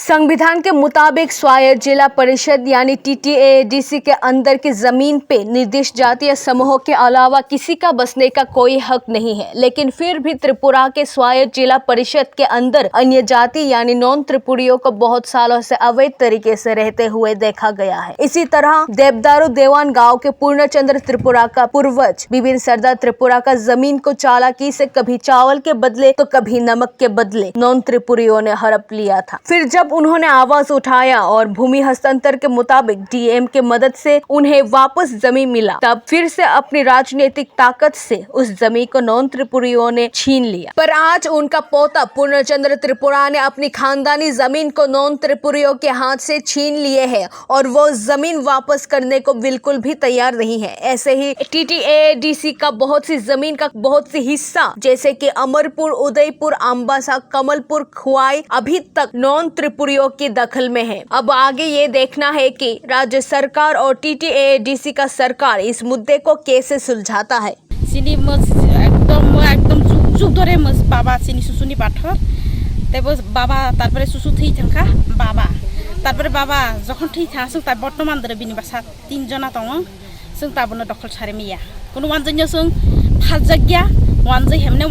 संविधान के मुताबिक स्वायत्त जिला परिषद यानी TTADC के अंदर की जमीन पे निर्दिष्ट जातीय समूहों के अलावा किसी का बसने का कोई हक नहीं है, लेकिन फिर भी त्रिपुरा के स्वायत्त जिला परिषद के अंदर अन्य जाति यानी नॉन त्रिपुरियों को बहुत सालों से अवैध तरीके से रहते हुए देखा गया है। इसी तरह देवदारू देवान गांव के पूर्णचंद्र त्रिपुरा का पूर्वज विभिन्न सरदार त्रिपुरा का जमीन को चालाकी से कभी चावल के बदले तो कभी नमक के बदले नॉन त्रिपुरियों ने हड़प लिया था। फिर जब उन्होंने आवाज उठाया और भूमि हस्तांतर के मुताबिक DM के मदद से उन्हें वापस जमीन मिला, तब फिर से अपनी राजनीतिक ताकत से उस जमीन को नॉन त्रिपुरियों ने छीन लिया। पर आज उनका पोता पूर्णचंद्र त्रिपुरा ने अपनी खानदानी जमीन को नॉन त्रिपुरियों के हाथ से छीन लिए है और वो जमीन वापस करने को बिल्कुल भी तैयार नहीं है। ऐसे ही TTADC का बहुत सी जमीन का बहुत सी हिस्सा जैसे कि अमरपुर, उदयपुर, अम्बासा, कमलपुर, खुआई अभी तक नॉन त्रिपुरियों की दखल में है। अब आगे ये देखना है कि राज्य सरकार और TTADC का सरकार इस मुद्दे को कैसे सुलझाता है। जुग धरे बाबा सिनी सुसुनी पाथर तेबो बाबा तारपरे सुसु थई थांखा बाबा तारपरे बाबा जखन थई था जों ता बर्तमान दरे बिनि बासा 3 जना दङ जों ताबनो दखल सारेमिया कुनु वानजों जों फालजागिया वानजै हेमने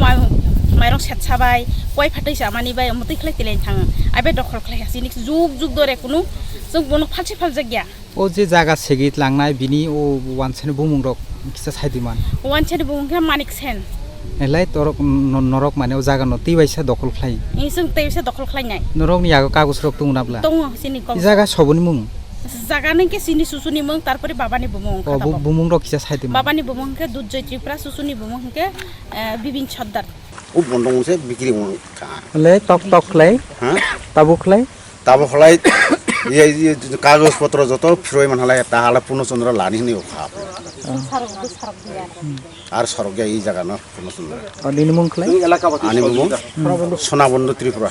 माइरं सेतसाबाय गय फाथै जामानिबाय मतै खलै तेलेन थाङो आबे दखल खलायासिनि जुग जुग दरे कुनु जों बनो फालजागिया ओ जे जागा सेगित लांनाय बिनि ओ वानसेन बुमुं रक किसा साइदिमान वानसेन बुमुं मानिक सेन एलाय तरक नरक माने ओ जागा नति बायसा दखल खलाय जों तैसे दखल खलायनाय नरकनि आगो कागज रक दङनाब्ला दङ सिनि कम जागा सबनि मुं जागा ने के सिनि सुसुनि मुं तारपरे बाबानि बुमुं ओ बुमुं रक किसा साइदिमान बाबानि बुमुं के दुधजय त्रिपुरा सुसुनि बुमुं के बिबिन सरदार ও বন্ধংসে বিক্রি ले टक खलाय হ্যাঁ ताबो खलाय এই কাগজপত্র যত ফিরই মানহালায় তাহালা পূর্ণচন্দ্র লানি হনি খাপ আর সরগে এই জায়গা না পূর্ণচন্দ্র और निमुं खलाय আনি সোনাবন্ধ ত্রিপুরা